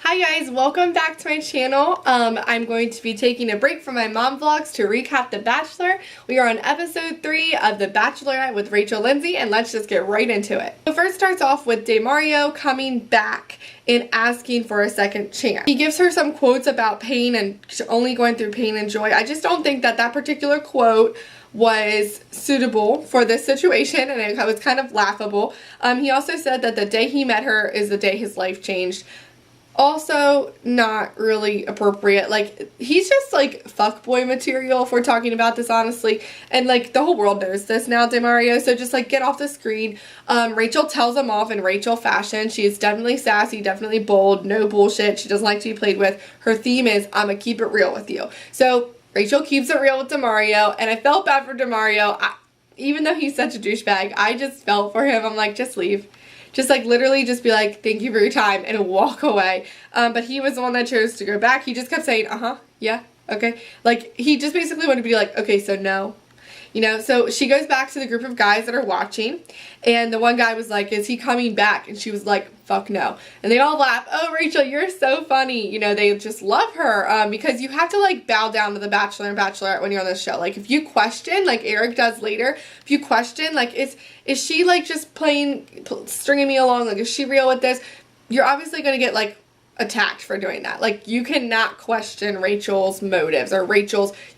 Hi guys, welcome back to my channel. I'm going to be taking a break from my mom vlogs to recap The Bachelor. We are on episode 3 of The Bachelorette with Rachel Lindsay, and let's just get right into it. So first starts off with Demario coming back and asking for a second chance. He gives her some quotes about pain and only going through pain and joy. I just don't think that that particular quote was suitable for this situation, and it was kind of laughable. He also said that the day he met her is the day his life changed. Also, not really appropriate. Like, he's just, like, fuckboy material if we're talking about this, honestly. And, like, the whole world knows this now, Demario. So just, like, get off the screen. Rachel tells him off in Rachel fashion. She is definitely sassy, definitely bold, no bullshit. She doesn't like to be played with. Her theme is, I'ma keep it real with you. So, Rachel keeps it real with Demario. And I felt bad for Demario. Even though he's such a douchebag, I just felt for him. I'm like, just leave. Just like literally just be like, thank you for your time, and walk away. But he was the one that chose to go back. He just kept saying, yeah, okay. Like, he just basically wanted to be like, okay, so no. You know, so she goes back to the group of guys that are watching, and the one guy was like, is he coming back? And she was like, fuck no. And they all laugh. Oh, Rachel, you're so funny. You know, they just love her because you have to, like, bow down to the Bachelor and Bachelorette when you're on this show. Like, if you question, like Eric does later, if you question, like, is she, like, just stringing me along? Like, is she real with this? You're obviously going to get, like, attacked for doing that. Like, you cannot question Rachel's motives or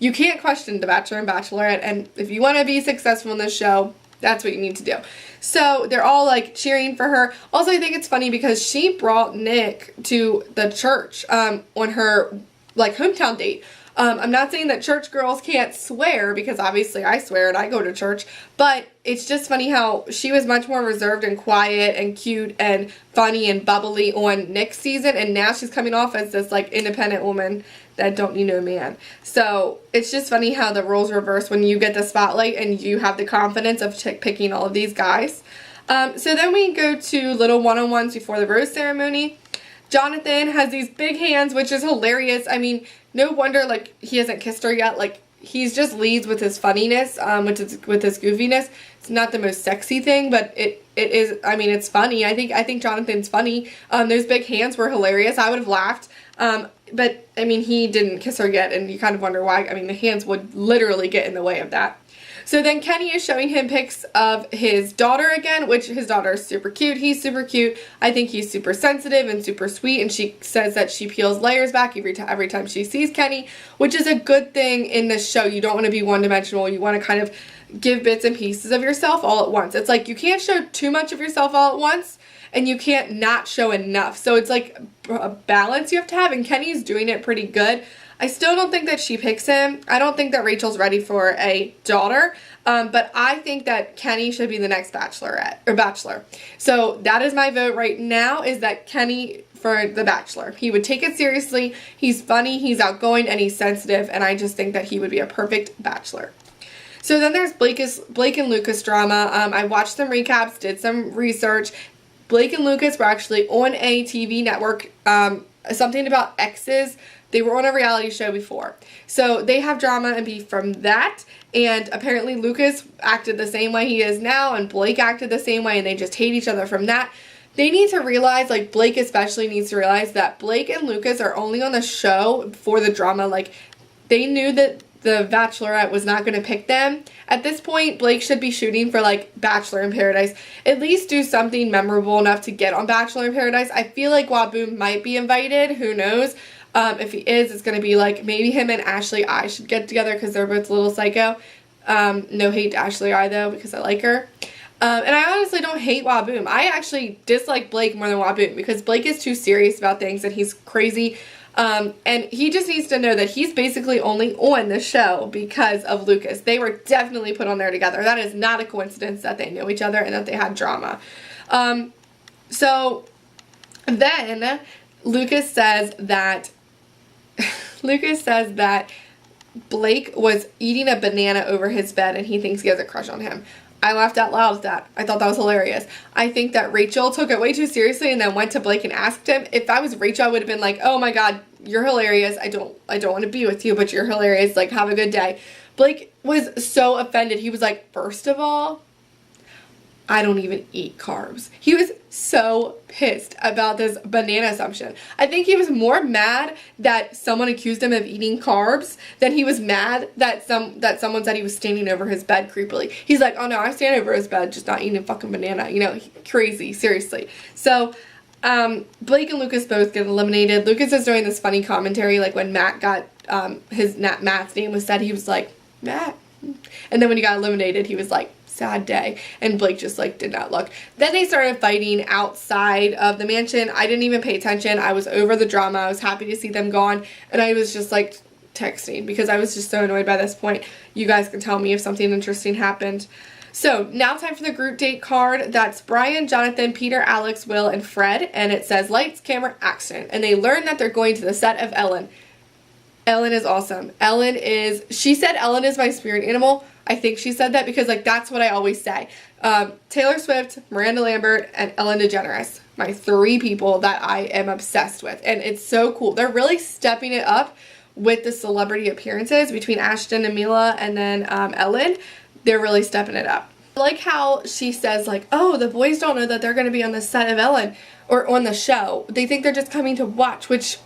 you can't question the Bachelor and Bachelorette, and if you want to be successful in this show, that's what you need to do. So they're all like cheering for her. Also, I think it's funny because she brought Nick to the church on her like hometown date. I'm not saying that church girls can't swear, because obviously I swear and I go to church, but it's just funny how she was much more reserved and quiet and cute and funny and bubbly on Nick's season, and now she's coming off as this like independent woman that don't need no man. So it's just funny how the roles reverse when you get the spotlight and you have the confidence of picking all of these guys. So then we go to little one-on-ones before the rose ceremony. Jonathan has these big hands, which is hilarious. I mean, no wonder, like, he hasn't kissed her yet. Like, he's just leads with his funniness, with his goofiness. It's not the most sexy thing, but it is, I mean, it's funny. I think Jonathan's funny. Those big hands were hilarious. I would have laughed. But, I mean, he didn't kiss her yet, and you kind of wonder why. I mean, the hands would literally get in the way of that. So then Kenny is showing him pics of his daughter again, which his daughter is super cute. He's super cute. I think he's super sensitive and super sweet, and she says that she peels layers back every time she sees Kenny, which is a good thing in this show. You don't want to be one-dimensional. You want to kind of give bits and pieces of yourself all at once. It's like you can't show too much of yourself all at once, and you can't not show enough. So it's like a balance you have to have, and Kenny's doing it pretty good. I still don't think that she picks him. I don't think that Rachel's ready for a daughter, but I think that Kenny should be the next Bachelor. So that is my vote right now, is that Kenny for the Bachelor. He would take it seriously. He's funny, he's outgoing, and he's sensitive, and I just think that he would be a perfect Bachelor. So then there's Blake and Lucas drama. I watched some recaps, did some research. Blake and Lucas were actually on a TV network, something about exes. They were on a reality show before. So they have drama and beef from that. And apparently Lucas acted the same way he is now, and Blake acted the same way, and they just hate each other from that. They need to realize, like Blake especially needs to realize, that Blake and Lucas are only on the show for the drama. Like, they knew that the Bachelorette was not going to pick them. At this point, Blake should be shooting for, like, Bachelor in Paradise. At least do something memorable enough to get on Bachelor in Paradise. I feel like Waboom might be invited. Who knows? If he is, it's going to be like maybe him and Ashley I should get together because they're both a little psycho. No hate to Ashley I though, because I like her. And I honestly don't hate Waboom. I actually dislike Blake more than Waboom because Blake is too serious about things and he's crazy. And he just needs to know that he's basically only on the show because of Lucas. They were definitely put on there together. That is not a coincidence that they knew each other and that they had drama. So then Lucas says that Blake was eating a banana over his bed and he thinks he has a crush on him. I laughed out loud at that. I thought that was hilarious. I think that Rachel took it way too seriously and then went to Blake and asked him. If I was Rachel, I would have been like, oh my god, you're hilarious. I don't want to be with you, but you're hilarious. Like, have a good day. Blake was so offended. He was like, first of all, I don't even eat carbs. He was so pissed about this banana assumption. I think he was more mad that someone accused him of eating carbs than he was mad that someone said he was standing over his bed creepily. He's like, oh no, I stand over his bed just not eating a fucking banana. You know, crazy, seriously. So, Blake and Lucas both get eliminated. Lucas is doing this funny commentary, like when Matt got, Matt's name was said, he was like, Matt. And then when he got eliminated, he was like, sad day, and Blake just like did not look. Then they started fighting outside of the mansion. I didn't even pay attention. I was over the drama. I was happy to see them gone, and I was just like texting because I was just so annoyed by this point. You guys can tell me if something interesting happened. So now time for the group date card. That's Brian, Jonathan, Peter, Alex, Will, and Fred, and it says lights, camera, action. And they learn that they're going to the set of Ellen. Ellen is awesome. She said Ellen is my spirit animal. I think she said that because, like, that's what I always say. Taylor Swift, Miranda Lambert, and Ellen DeGeneres. My 3 people that I am obsessed with. And it's so cool. They're really stepping it up with the celebrity appearances between Ashton and Mila and then Ellen. They're really stepping it up. I like how she says, like, oh, the boys don't know that they're going to be on the set of Ellen or on the show. They think they're just coming to watch, which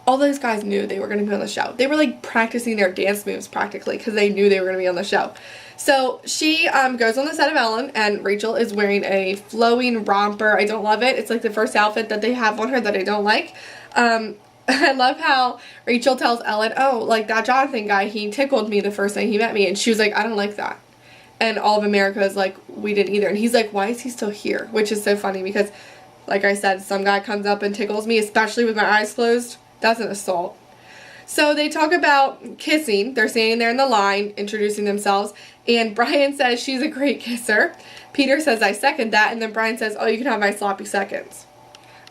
all those guys knew they were going to be on the show. They were like practicing their dance moves practically because they knew they were going to be on the show. So she goes on the set of Ellen, and Rachel is wearing a flowing romper. I don't love it. It's like the first outfit that they have on her that I don't like. I love how Rachel tells Ellen, oh, like that Jonathan guy, he tickled me the first night he met me. And she was like, I don't like that. And all of America is like, we didn't either. And he's like, why is he still here? Which is so funny because, like I said, some guy comes up and tickles me, especially with my eyes closed. That's an assault. So they talk about kissing. They're standing there in the line, introducing themselves. And Brian says she's a great kisser. Peter says, I second that. And then Brian says, oh, you can have my sloppy seconds.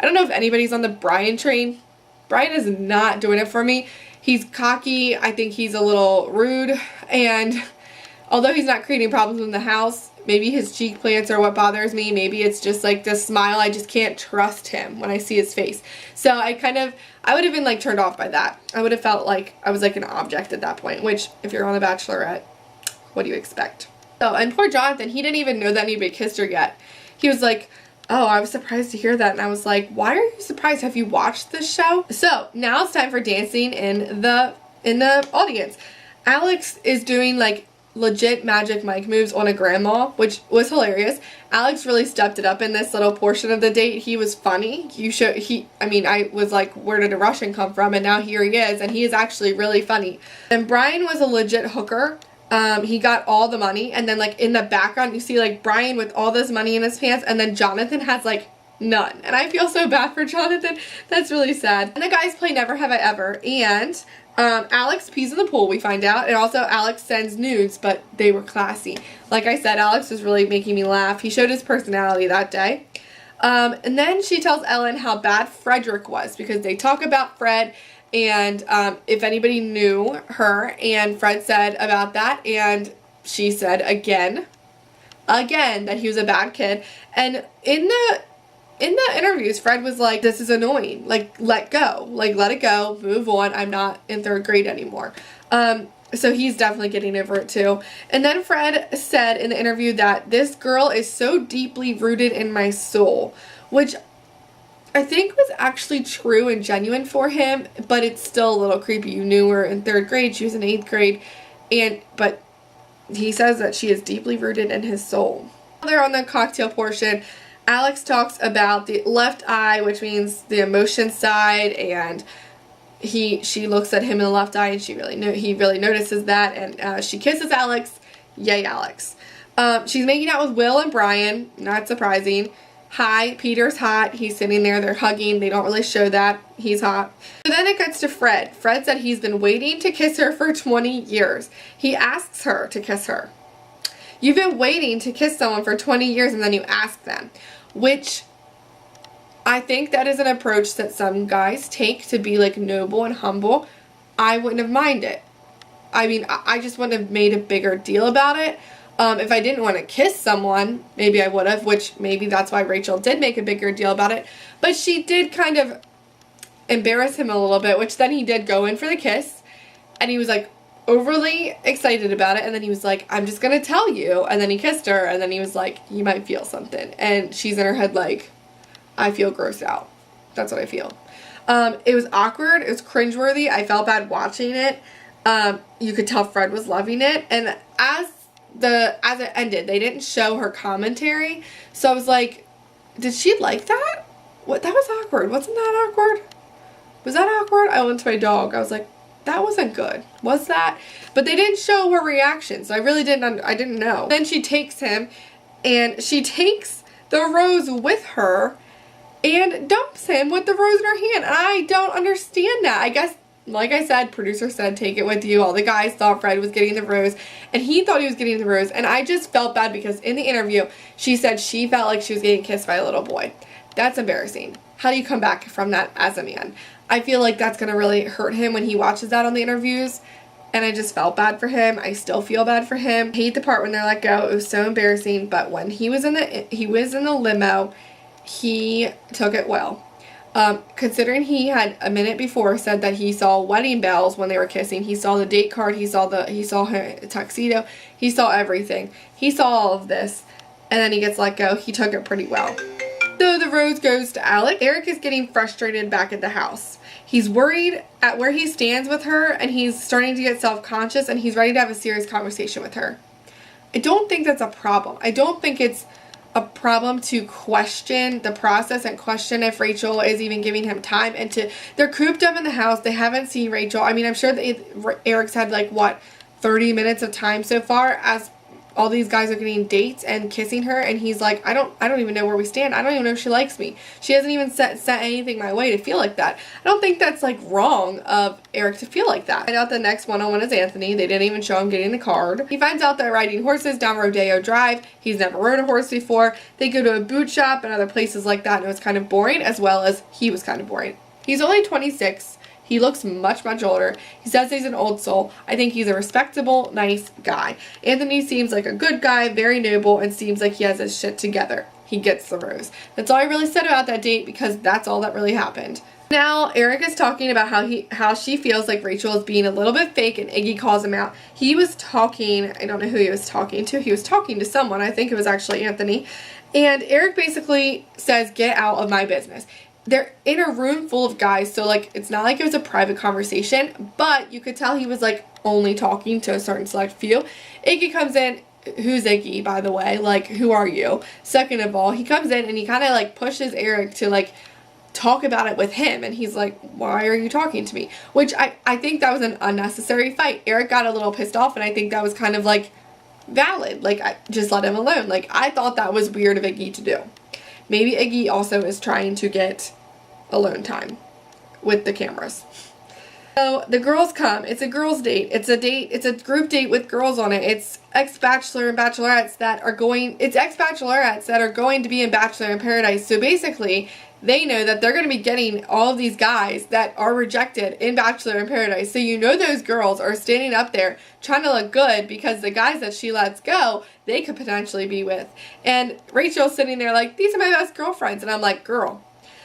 I don't know if anybody's on the Brian train. Brian is not doing it for me. He's cocky. I think he's a little rude. And although he's not creating problems in the house, maybe his cheek plants are what bothers me. Maybe it's just like the smile. I just can't trust him when I see his face. So I would have been like turned off by that. I would have felt like I was like an object at that point, which if you're on The Bachelorette, what do you expect? So, and poor Jonathan, he didn't even know that anybody kissed her yet. He was like, oh, I was surprised to hear that. And I was like, why are you surprised? Have you watched this show? So now it's time for dancing in the audience. Alex is doing like legit Magic Mike moves on a grandma, which was hilarious. Alex really stepped it up in this little portion of the date. He was funny. I was like, where did a Russian come from? And now here he is, and he is actually really funny. And Brian was a legit hooker. He got all the money, and then like in the background you see like Brian with all this money in his pants, and then Jonathan has like none. And I feel so bad for Jonathan. That's really sad. And the guys play Never Have I Ever, and Alex pees in the pool, we find out, and also Alex sends nudes, but they were classy. Like I said, Alex was really making me laugh. He showed his personality that day. And then she tells Ellen how bad Frederick was, because they talk about Fred, and if anybody knew her, and Fred said about that, and she said again that he was a bad kid. And in the interviews, Fred was like, this is annoying. Like, let it go, move on. I'm not in 3rd grade anymore. So he's definitely getting over it too. And then Fred said in the interview that this girl is so deeply rooted in my soul, which I think was actually true and genuine for him, but it's still a little creepy. You knew her in 3rd grade, she was in 8th grade, but he says that she is deeply rooted in his soul. They're on the cocktail portion. Alex talks about the left eye, which means the emotion side, and she looks at him in the left eye, and he really notices that, and she kisses Alex. Yay, Alex. She's making out with Will and Brian, not surprising. Hi, Peter's hot. He's sitting there. They're hugging. They don't really show that. He's hot. So then it gets to Fred. Fred said he's been waiting to kiss her for 20 years. He asks her to kiss her. You've been waiting to kiss someone for 20 years and then you ask them, which I think that is an approach that some guys take to be like noble and humble. I wouldn't have minded. I mean, I just wouldn't have made a bigger deal about it. If I didn't want to kiss someone, maybe I would have, which maybe that's why Rachel did make a bigger deal about it. But she did kind of embarrass him a little bit, which then he did go in for the kiss. And he was like, overly excited about it, and then he was like, I'm just gonna tell you, and then he kissed her, and then he was like, you might feel something, and she's in her head like, I feel grossed out. That's what I feel. It was awkward, it was cringeworthy, I felt bad watching it. You could tell Fred was loving it, and as it ended, they didn't show her commentary, so I was like, did she like that? What? That was awkward. Wasn't that awkward? Was that awkward? I went to my dog. I was like, that wasn't good. Was that? But they didn't show her reaction, so I really didn't know. Then she takes him, and she takes the rose with her and dumps him with the rose in her hand. And I don't understand that. I guess, like I said, producer said, take it with you. All the guys thought Fred was getting the rose, and he thought he was getting the rose. And I just felt bad because in the interview, she said she felt like she was getting kissed by a little boy. That's embarrassing. How do you come back from that as a man? I feel like that's going to really hurt him when he watches that on the interviews. And I just felt bad for him. I still feel bad for him. I hate the part when they're let go. It was so embarrassing. But when he was in the limo, he took it well. Considering he had a minute before said that he saw wedding bells when they were kissing. He saw the date card. He saw her tuxedo. He saw everything. He saw all of this. And then he gets let go. He took it pretty well. So the rose goes to Alec. Eric is getting frustrated back at the house. He's worried at where he stands with her, and he's starting to get self-conscious, and he's ready to have a serious conversation with her. I don't think that's a problem. I don't think it's a problem to question the process and question if Rachel is even giving him time. And they're cooped up in the house. They haven't seen Rachel. I mean, I'm sure that Eric's had like, what, 30 minutes of time so far as all these guys are getting dates and kissing her, and he's like, I don't even know where we stand. I don't even know if she likes me. She hasn't even sent anything my way to feel like that. I don't think that's like wrong of Eric to feel like that. I find out the next one-on-one is Anthony. They didn't even show him getting the card. He finds out they're riding horses down Rodeo Drive. He's never rode a horse before. They go to a boot shop and other places like that, and it was kind of boring, as well as he was kind of boring. He's only 26. He looks much, much older. He says he's an old soul. I think he's a respectable, nice guy. Anthony seems like a good guy, very noble, and seems like he has his shit together. He gets the rose. That's all I really said about that date, because that's all that really happened. Now, Eric is talking about how she feels like Rachel is being a little bit fake, and Iggy calls him out. He was talking, I don't know who he was talking to. He was talking to someone. I think it was actually Anthony. And Eric basically says, get out of my business. They're in a room full of guys, so like it's not like it was a private conversation, but you could tell he was like only talking to a certain select few. Iggy comes in. Who's Iggy, by the way? Like, who are you? Second of all, he comes in and he kind of like pushes Eric to like talk about it with him, and he's like, why are you talking to me? Which I think that was an unnecessary fight. Eric got a little pissed off, and I think that was kind of like valid. Like, I just let him alone. Like, I thought that was weird of Iggy to do. Maybe Iggy also is trying to get alone time with the cameras. So the girls come. It's a girls' date. It's a group date with girls on it. It's ex-bachelor and bachelorettes that are going to be in Bachelor in Paradise. So basically, they know that they're going to be getting all of these guys that are rejected in Bachelor in Paradise. So you know those girls are standing up there trying to look good because the guys that she lets go, they could potentially be with. And Rachel's sitting there like, these are my best girlfriends. And I'm like, girl,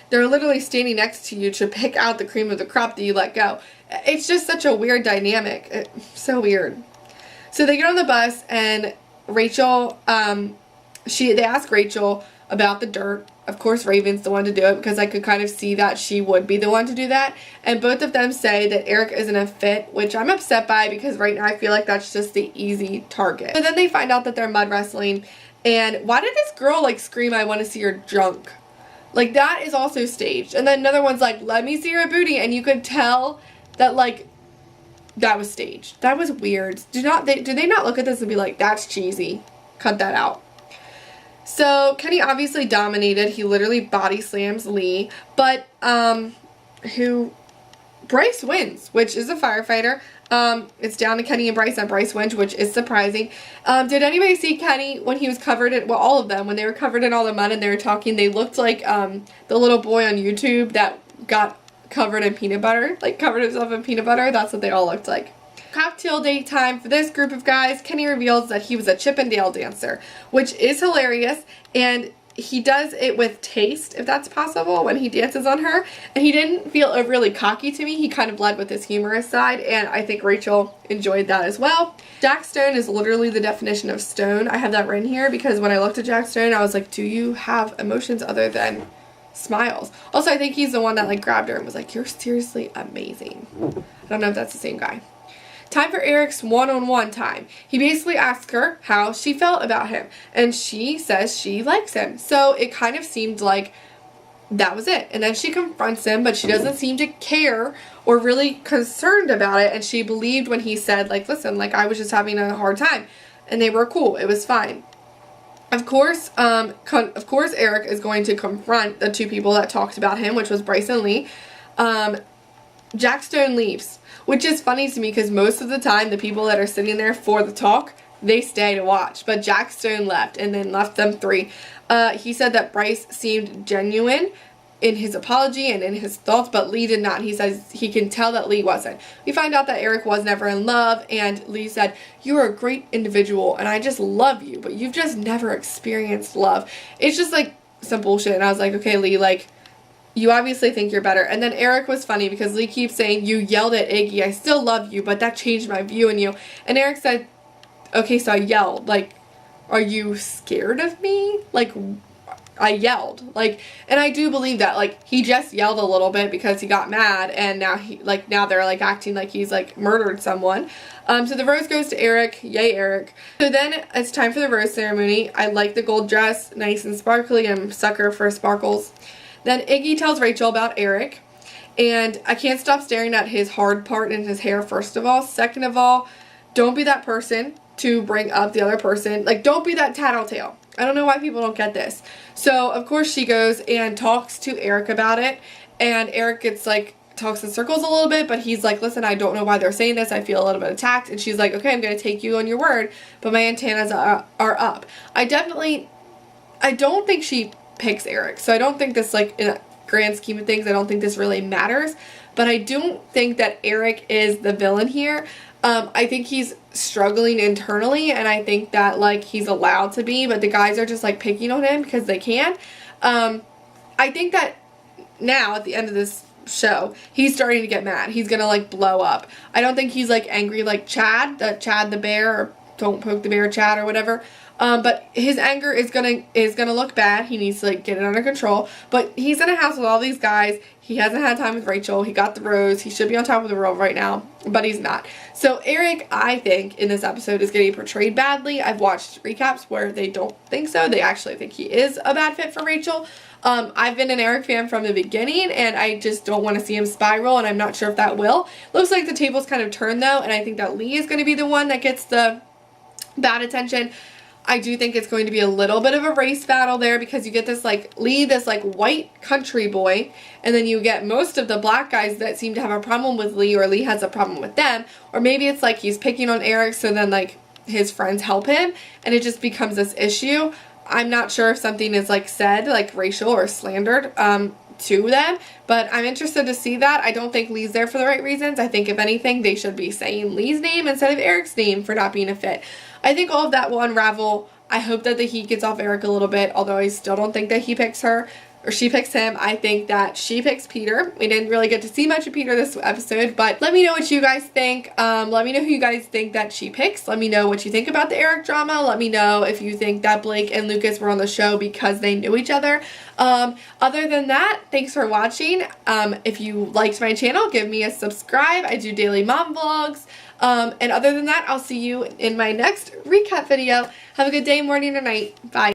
they're literally standing next to you to pick out the cream of the crop that you let go. It's just such a weird dynamic. So weird. So they get on the bus, and Rachel, they ask Rachel about the dirt. Of course, Raven's the one to do it, because I could kind of see that she would be the one to do that. And both of them say that Eric isn't a fit, which I'm upset by, because right now I feel like that's just the easy target. So then they find out that they're mud wrestling. And why did this girl like scream, I want to see your junk? Like, that is also staged. And then another one's like, let me see your booty. And you could tell that like that was staged. That was weird. Do they not look at this and be like, that's cheesy? Cut that out. So Kenny obviously dominated. He literally body slams Lee, but Bryce wins, which is a firefighter. It's down to Kenny and Bryce, and Bryce wins, which is surprising. Did anybody see Kenny when he was covered in, well, all of them, when they were covered in all the mud and they were talking, they looked like the little boy on YouTube that got covered in peanut butter, like covered himself in peanut butter. That's what they all looked like. Cocktail date time for this group of guys. Kenny reveals that he was a Chippendale dancer, which is hilarious, and he does it with taste, if that's possible, when he dances on her. And he didn't feel overly cocky to me. He kind of led with his humorous side, and I think Rachel enjoyed that as well. Jack Stone is literally the definition of stone. I have that written here because when I looked at Jack Stone, I was like, do you have emotions other than smiles? Also, I think he's the one that like grabbed her and was like, you're seriously amazing. I don't know if that's the same guy. Time for Eric's one-on-one time. He basically asks her how she felt about him, and she says she likes him. So it kind of seemed like that was it. And then she confronts him, but she doesn't seem to care or really concerned about it, and she believed when he said, like, listen, like, I was just having a hard time, and they were cool. It was fine. Of course, Eric is going to confront the two people that talked about him, which was Bryce and Lee. Jack Stone leaves, which is funny to me because most of the time the people that are sitting there for the talk, they stay to watch. But Jack Stone left and then left them three. He said that Bryce seemed genuine in his apology and in his thoughts, but Lee did not. He says he can tell that Lee wasn't. We find out that Eric was never in love, and Lee said, you're a great individual and I just love you, but you've just never experienced love. It's just like some bullshit. And I was like, okay, Lee, like, you obviously think you're better. And then Eric was funny because Lee keeps saying, you yelled at Iggy, I still love you, but that changed my view on you. And Eric said, okay, so I yelled. Like, are you scared of me? Like, I yelled. Like, and I do believe that. Like, he just yelled a little bit because he got mad, and now they're like acting like he's like murdered someone. So the rose goes to Eric. Yay, Eric. So then it's time for the rose ceremony. I like the gold dress, nice and sparkly. I'm a sucker for sparkles. Then Iggy tells Rachel about Eric, and I can't stop staring at his hard part in his hair, first of all. Second of all, don't be that person to bring up the other person. Like, don't be that tattletale. I don't know why people don't get this. So, of course, she goes and talks to Eric about it, and Eric gets, like, talks in circles a little bit, but he's like, listen, I don't know why they're saying this. I feel a little bit attacked. And she's like, okay, I'm going to take you on your word, but my antennas are up. I don't think she picks Eric. So I don't think this, like, in a grand scheme of things, I don't think this really matters. But I don't think that Eric is the villain here. I think he's struggling internally, and I think that, like, he's allowed to be, but the guys are just, like, picking on him because they can. I think that now, at the end of this show, he's starting to get mad. He's gonna, like, blow up. I don't think he's, like, angry like Chad the bear, or don't poke the bear, Chad, or whatever. But his anger is gonna look bad. He needs to, like, get it under control. But he's in a house with all these guys. He hasn't had time with Rachel. He got the rose. He should be on top of the world right now, but he's not. So Eric, I think, in this episode is getting portrayed badly. I've watched recaps where they don't think so. They actually think he is a bad fit for Rachel. I've been an Eric fan from the beginning, and I just don't want to see him spiral, and I'm not sure if that will. Looks like the tables kind of turned, though, and I think that Lee is going to be the one that gets the bad attention. I do think it's going to be a little bit of a race battle there because you get this, like, Lee, this, like, white country boy, and then you get most of the black guys that seem to have a problem with Lee, or Lee has a problem with them, or maybe it's like he's picking on Eric, so then, like, his friends help him, and it just becomes this issue. I'm not sure if something is, like, said, like, racial or slandered to them, but I'm interested to see that. I don't think Lee's there for the right reasons. I think, if anything, they should be saying Lee's name instead of Eric's name for not being a fit. I think all of that will unravel. I hope that the heat gets off Eric a little bit, although I still don't think that he picks her or she picks him. I think that she picks Peter. We didn't really get to see much of Peter this episode, but let me know what you guys think. Let me know who you guys think that she picks. Let me know what you think about the Eric drama. Let me know if you think that Blake and Lucas were on the show because they knew each other. Other than that, thanks for watching. If you liked my channel, give me a subscribe. I do daily mom vlogs. And other than that, I'll see you in my next recap video. Have a good day, morning, or night. Bye.